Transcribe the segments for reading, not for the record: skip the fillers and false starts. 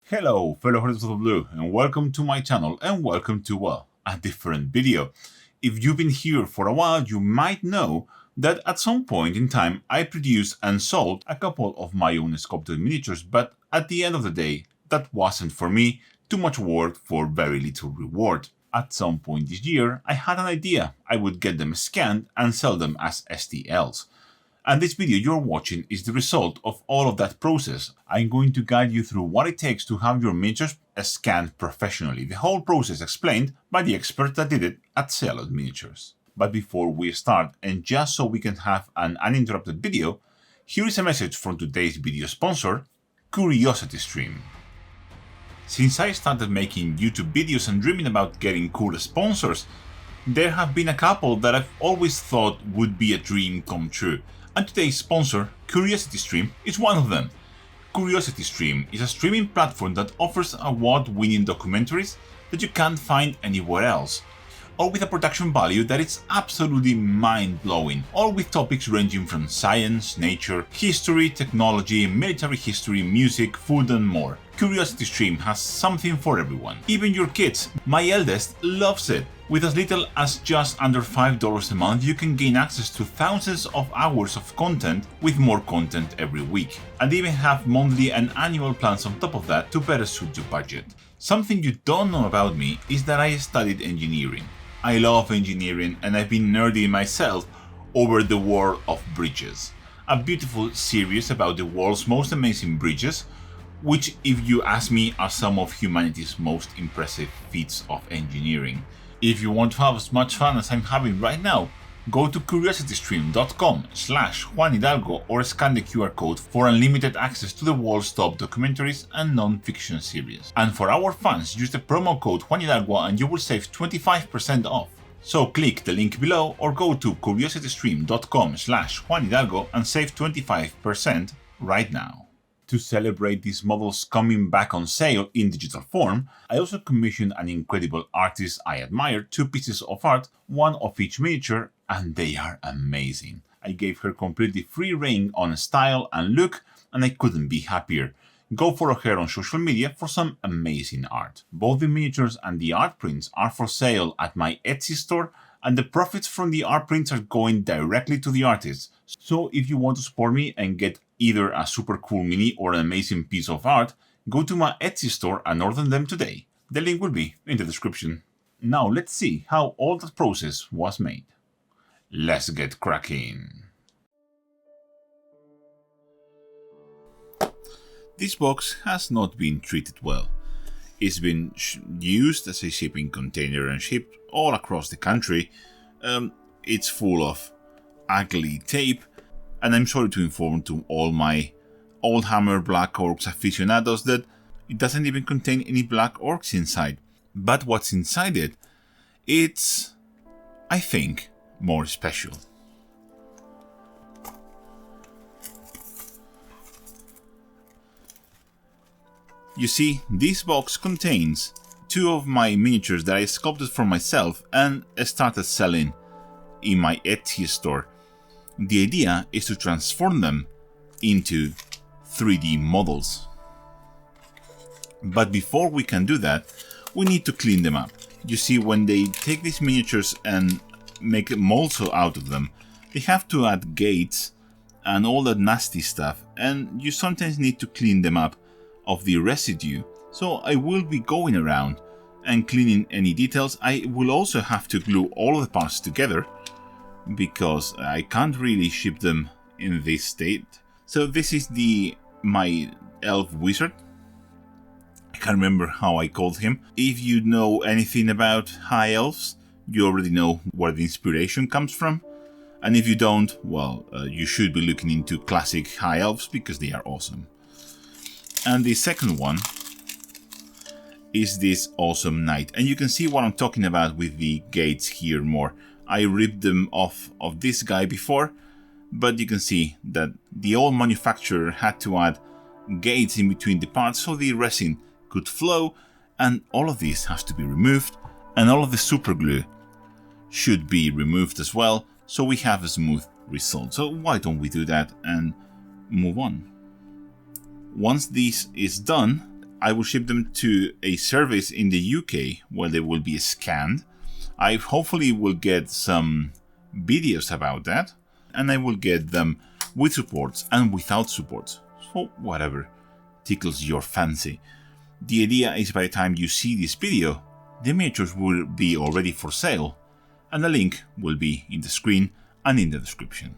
Hello, fellow Heroes of Blue, and welcome to my channel, and welcome to, well, a different video. If you've been here for a while, you might know that at some point in time I produced and sold a couple of my own sculpted miniatures, but at the end of the day, that wasn't for me, too much work for very little reward. At some point this year, I had an idea. I would get them scanned and sell them as STLs. And this video you're watching is the result of all of that process. I'm going to guide you through what it takes to have your miniatures scanned professionally. The whole process explained by the expert that did it at Zealot Miniatures. But before we start, and just so we can have an uninterrupted video, here is a message from today's video sponsor, CuriosityStream. Since I started making YouTube videos and dreaming about getting cool sponsors, there have been a couple that I've always thought would be a dream come true. And today's sponsor, CuriosityStream, is one of them. CuriosityStream is a streaming platform that offers award-winning documentaries that you can't find anywhere else, all with a production value that is absolutely mind-blowing, all with topics ranging from science, nature, history, technology, military history, music, food and more. CuriosityStream has something for everyone, even your kids. My eldest loves it. With as little as just under $5 a month, you can gain access to thousands of hours of content with more content every week, and even have monthly and annual plans on top of that to better suit your budget. Something you don't know about me is that I studied engineering. I love engineering and I've been nerdy myself over the world of bridges. A beautiful series about the world's most amazing bridges, which, if you ask me, are some of humanity's most impressive feats of engineering. If you want to have as much fun as I'm having right now, go to curiositystream.com/Juan Hidalgo or scan the QR code for unlimited access to the world's top documentaries and non-fiction series. And for our fans, use the promo code Juan Hidalgo and you will save 25% off. So click the link below or go to curiositystream.com/Juan Hidalgo and save 25% right now. To celebrate these models coming back on sale in digital form, I also commissioned an incredible artist I admire 2 pieces of art, one of each miniature, and they are amazing. I gave her completely free rein on style and look, and I couldn't be happier. Go follow her on social media for some amazing art. Both the miniatures and the art prints are for sale at my Etsy store, and the profits from the art prints are going directly to the artists. So if you want to support me and get either a super cool mini or an amazing piece of art, go to my Etsy store and order them today. The link will be in the description. Now let's see how all that process was made. Let's get cracking. This box has not been treated well. It's been used as a shipping container and shipped all across the country. It's full of ugly tape, and I'm sorry to inform to all my Oldhammer Black Orcs aficionados that it doesn't even contain any Black Orcs inside. But what's inside it, it's, I think, more special. You see, this box contains 2 of my miniatures that I sculpted for myself and started selling in my Etsy store. The idea is to transform them into 3D models. But before we can do that, we need to clean them up. You see, when they take these miniatures and make molds out of them, they have to add gates and all that nasty stuff, and you sometimes need to clean them up of the residue. So I will be going around and cleaning any details. I will also have to glue all of the parts together because I can't really ship them in this state. So this is my elf wizard. I can't remember how I called him. If you know anything about high elves, you already know where the inspiration comes from. And if you don't, well, you should be looking into classic high elves because they are awesome. And the second one is this awesome knight. And you can see what I'm talking about with the gates here more. I ripped them off of this guy before, but you can see that the old manufacturer had to add gates in between the parts so the resin could flow, and all of this has to be removed, and all of the super glue should be removed as well, so we have a smooth result. So why don't we do that and move on? Once this is done, I will ship them to a service in the UK where they will be scanned. I hopefully will get some videos about that, and I will get them with supports and without supports, so whatever tickles your fancy. The idea is by the time you see this video, the miniatures will be already for sale, and the link will be in the screen and in the description.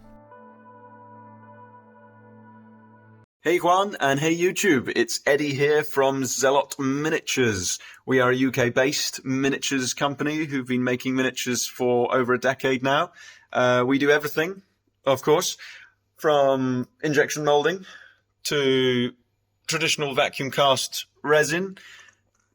Hey Juan, and hey YouTube, it's Eddie here from Zealot Miniatures. We are a UK-based miniatures company who've been making miniatures for over a decade now. We do everything, of course, from injection molding to traditional vacuum cast resin,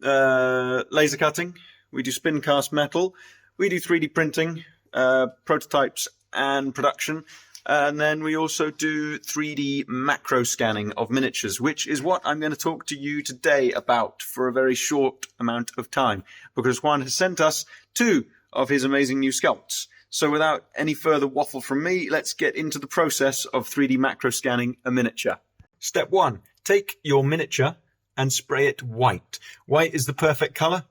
laser cutting. We do spin cast metal. We do 3D printing, prototypes and production. And then we also do 3D macro scanning of miniatures, which is what I'm going to talk to you today about for a very short amount of time, because Juan has sent us 2 of his amazing new sculpts. So without any further waffle from me, let's get into the process of 3D macro scanning a miniature. Step 1. Take your miniature and spray it white. White is the perfect color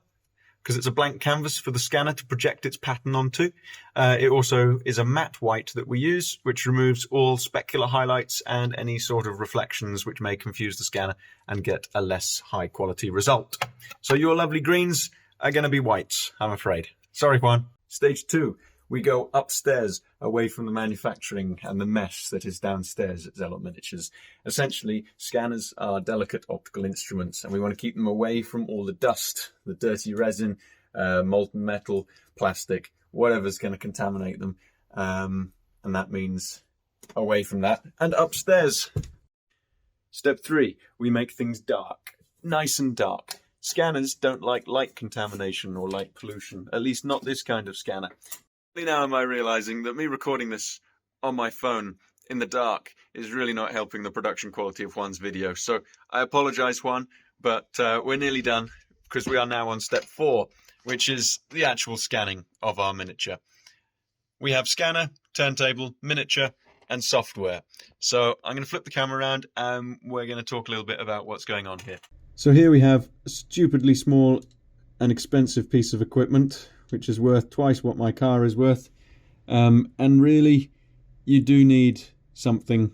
because it's a blank canvas for the scanner to project its pattern onto. It also is a matte white that we use, which removes all specular highlights and any sort of reflections which may confuse the scanner and get a less high quality result. So your lovely greens are going to be whites, I'm afraid. Sorry, Juan. Stage 2. We go upstairs, away from the manufacturing and the mess that is downstairs at Zealot Miniatures. Essentially, scanners are delicate optical instruments, and we want to keep them away from all the dust, the dirty resin, molten metal, plastic, whatever's going to contaminate them. And that means away from that and upstairs. Step 3, we make things dark, nice and dark. Scanners don't like light contamination or light pollution, at least not this kind of scanner. Now am I realizing that me recording this on my phone in the dark is really not helping the production quality of Juan's video. So I apologize, Juan, but we're nearly done because we are now on step 4, which is the actual scanning of our miniature. We have scanner, turntable, miniature, and software. So I'm going to flip the camera around and we're going to talk a little bit about what's going on here. So here we have a stupidly small and expensive piece of equipment, which is worth twice what my car is worth. And really, you do need something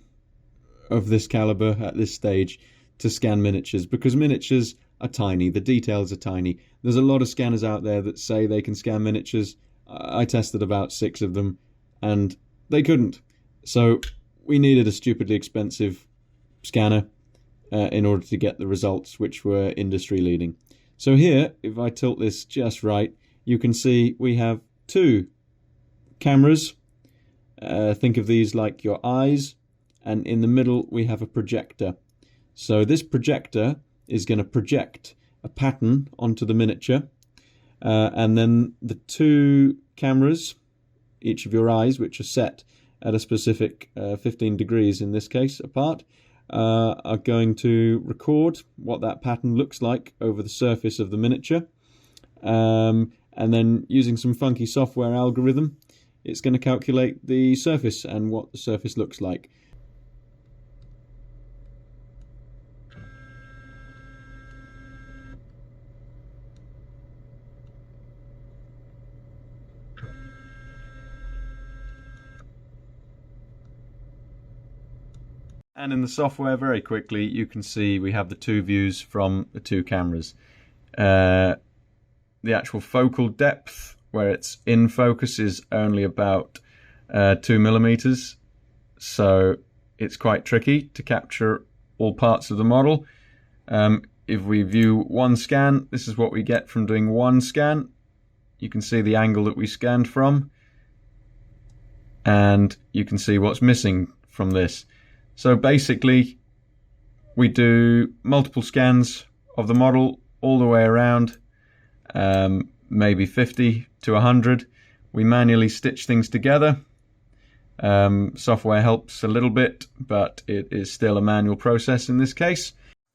of this caliber at this stage to scan miniatures, because miniatures are tiny, the details are tiny. There's a lot of scanners out there that say they can scan miniatures. I tested about 6 of them, and they couldn't. So we needed a stupidly expensive scanner in order to get the results, which were industry leading. So here, if I tilt this just right, you can see we have 2 cameras. Think of these like your eyes, and in the middle we have a projector. So this projector is going to project a pattern onto the miniature, and then the 2 cameras, each of your eyes, which are set at a specific 15 degrees in this case apart, are going to record what that pattern looks like over the surface of the miniature. And then using some funky software algorithm, it's going to calculate the surface and what the surface looks like. And in the software, very quickly, you can see we have the 2 views from the 2 cameras. The actual focal depth, where it's in focus, is only about 2 millimeters. So it's quite tricky to capture all parts of the model. If we view one scan, this is what we get from doing one scan. You can see the angle that we scanned from, and you can see what's missing from this. So basically, we do multiple scans of the model all the way around, maybe 50 to 100. We manually stitch things together. Software helps a little bit, but it is still a manual process in this case.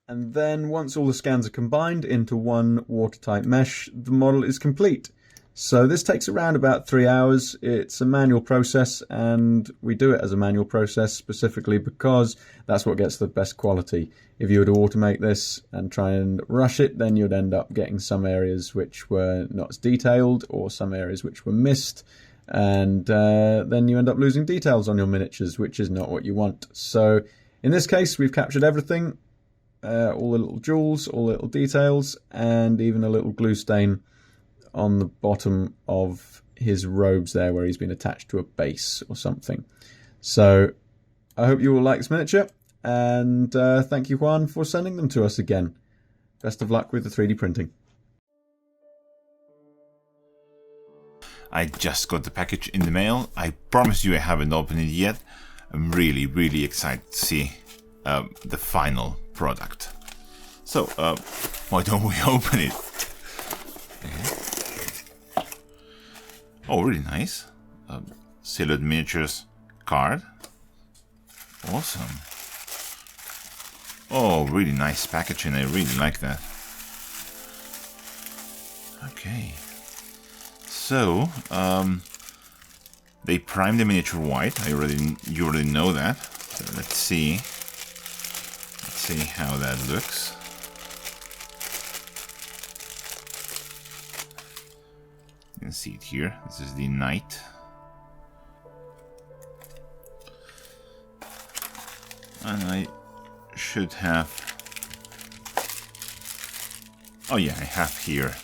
And then once all the scans are combined into one watertight mesh, the model is complete. So this takes around about 3 hours. It's a manual process, and we do it as a manual process specifically because that's what gets the best quality. If you were to automate this and try and rush it, then you'd end up getting some areas which were not as detailed or some areas which were missed, and then you end up losing details on your miniatures, which is not what you want. So in this case, we've captured everything, all the little jewels, all the little details, and even a little glue stain on the bottom of his robes there where he's been attached to a base or something. So I hope you will like this miniature, and thank you, Juan, for sending them to us again. Best of luck with the 3D printing. I just got the package in the mail. I promise you I haven't opened it yet. I'm really, really excited to see the final product. So, why don't we open it? Okay. Oh, really nice. Zealot Miniatures card. Awesome. Oh, really nice packaging. I really like that. Okay. So, they prime the miniature white. You already know that. So let's see. Let's see how that looks. You can see it here. This is the knight. And I should have... Oh yeah, I have here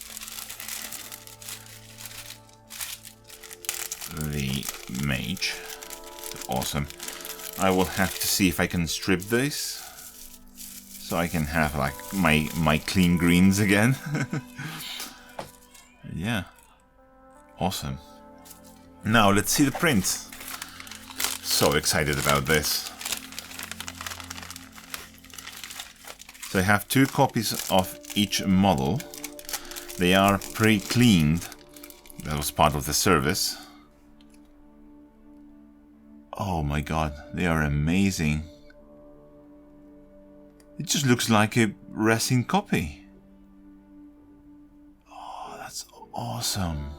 the mage. Awesome. I will have to see if I can strip this so I can have like my clean greens again. Yeah. Awesome. Now let's see the print. So excited about this. So I have 2 copies of each model. They are pre-cleaned. That was part of the service. Oh my god, they are amazing. It just looks like a resin copy. Oh, that's awesome.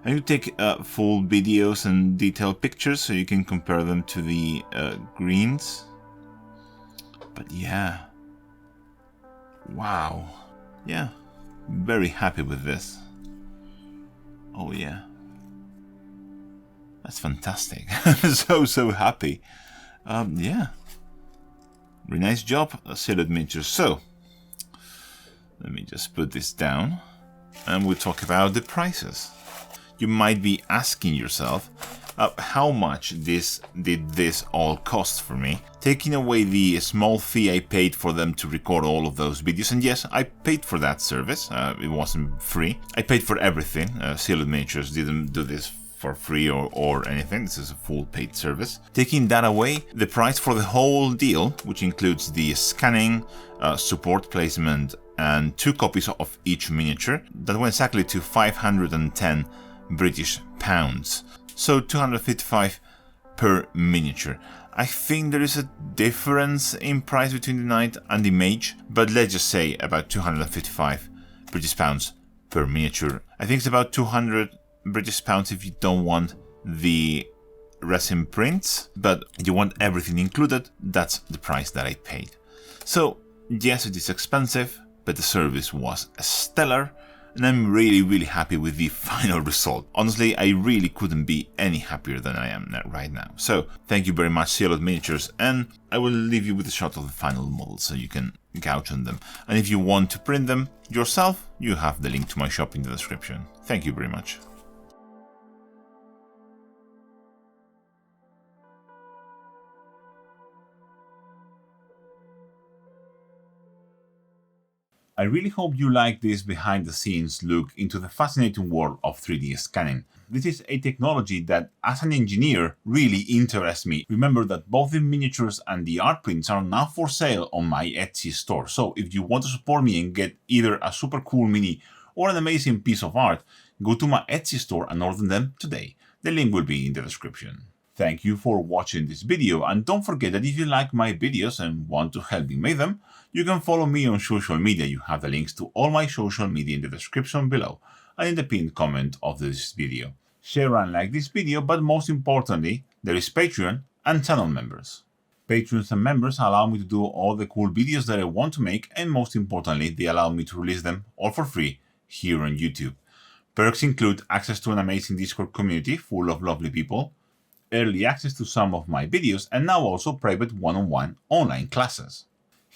And you take full videos and detailed pictures so you can compare them to the greens. But yeah. Wow. Yeah. Very happy with this. Oh yeah. That's fantastic. I'm so happy. Yeah. Really nice job, Zealot Miniatures. So, let me just put this down and we'll talk about the prices. You might be asking yourself, how much did this all cost for me? Taking away the small fee I paid for them to record all of those videos, and yes, I paid for that service, it wasn't free. I paid for everything. Zealot Miniatures didn't do this for free or anything. This is a full paid service. Taking that away, the price for the whole deal, which includes the scanning, support placement, and 2 copies of each miniature, that went exactly to 510 British pounds. So 255 per miniature. I think there is a difference in price between the knight and the mage, but let's just say about 255 British pounds per miniature. I think it's about 200 British pounds if you don't want the resin prints, but you want everything included. That's the price that I paid. So yes, it is expensive, but the service was stellar, and I'm really happy with the final result. Honestly, I really couldn't be any happier than I am right now. So thank you very much, Zealot Miniatures, and I will leave you with a shot of the final model so you can gouge on them. And if you want to print them yourself, you have the link to my shop in the description. Thank you very much. I really hope you like this behind-the-scenes look into the fascinating world of 3D scanning. This is a technology that, as an engineer, really interests me. Remember that both the miniatures and the art prints are now for sale on my Etsy store. So if you want to support me and get either a super cool mini or an amazing piece of art, go to my Etsy store and order them today. The link will be in the description. Thank you for watching this video, and don't forget that if you like my videos and want to help me make them, you can follow me on social media. You have the links to all my social media in the description below. and in the pinned comment of this video. Share and like this video, but most importantly, there is Patreon and channel members. Patrons and members allow me to do all the cool videos that I want to make, and most importantly, they allow me to release them all for free here on YouTube. Perks include access to an amazing Discord community full of lovely people, early access to some of my videos, and now also private one-on-one online classes.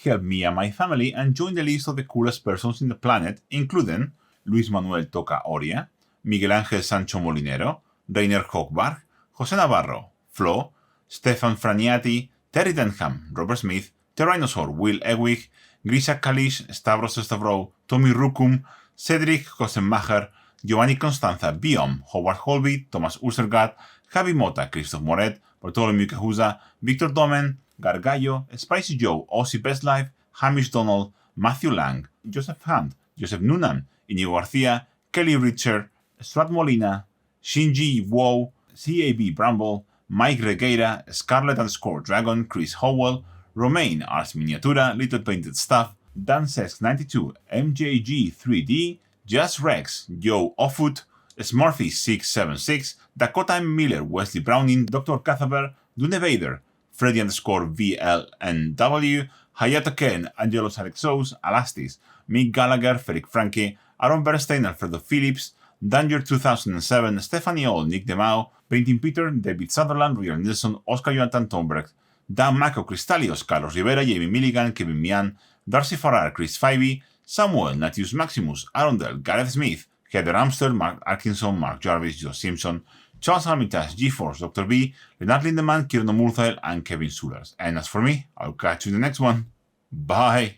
Help me and my family and join the list of the coolest persons in the planet, including Luis Manuel Toca Oria, Miguel Ángel Sancho Molinero, Rainer Hochbach, José Navarro, Flo, Stefan Franiati, Terry Denham, Robert Smith, Tyrannosaur, Will Ewig, Grisa Kalish, Stavros Stavrou, Tommy Rukum, Cedric Kosenmacher, Giovanni Constanza, Biom, Howard Holby, Thomas Usergat, Javi Mota, Christoph Moret, Bartolomeu Cahuza, Victor Domen, Gargallo, Spicy Joe, Aussie Best Life, Hamish Donald, Matthew Lang, Joseph Hunt, Joseph Noonan, Inigo Garcia, Kelly Richard, Strat Molina, Shinji Wo, CAB Bramble, Mike Regueira, Scarlet_Dragon, Chris Howell, Romain Ars Miniatura, Little Painted Stuff, Dansesk92, MJG3D, Just Rex, Joe Offoot, Smurfy676, Dakota M. Miller, Wesley Browning, Dr. Cathaber, Dune Vader, Freddy_VLNW, Hayato Ken, Angelos Alexos, Alastis, Mick Gallagher, Frederick Franke, Aaron Bernstein, Alfredo Phillips, Danger 2007, Stephanie All, Nick DeMao, Painting Peter, David Sutherland, Royal Nilsson, Oscar Jonathan Thornberg, Dan Mako Cristalios, Carlos Rivera, Jamie Milligan, Kevin Mian, Darcy Farrar, Chris Fivey, Samuel, Natius Maximus, Arundel, Gareth Smith, Heather Amster, Mark Atkinson, Mark Jarvis, Joe Simpson, Charles Armitage, G-Force, Dr. B, Renat Lindemann, Kierno Murthael, and Kevin Sulers. And as for me, I'll catch you in the next one. Bye!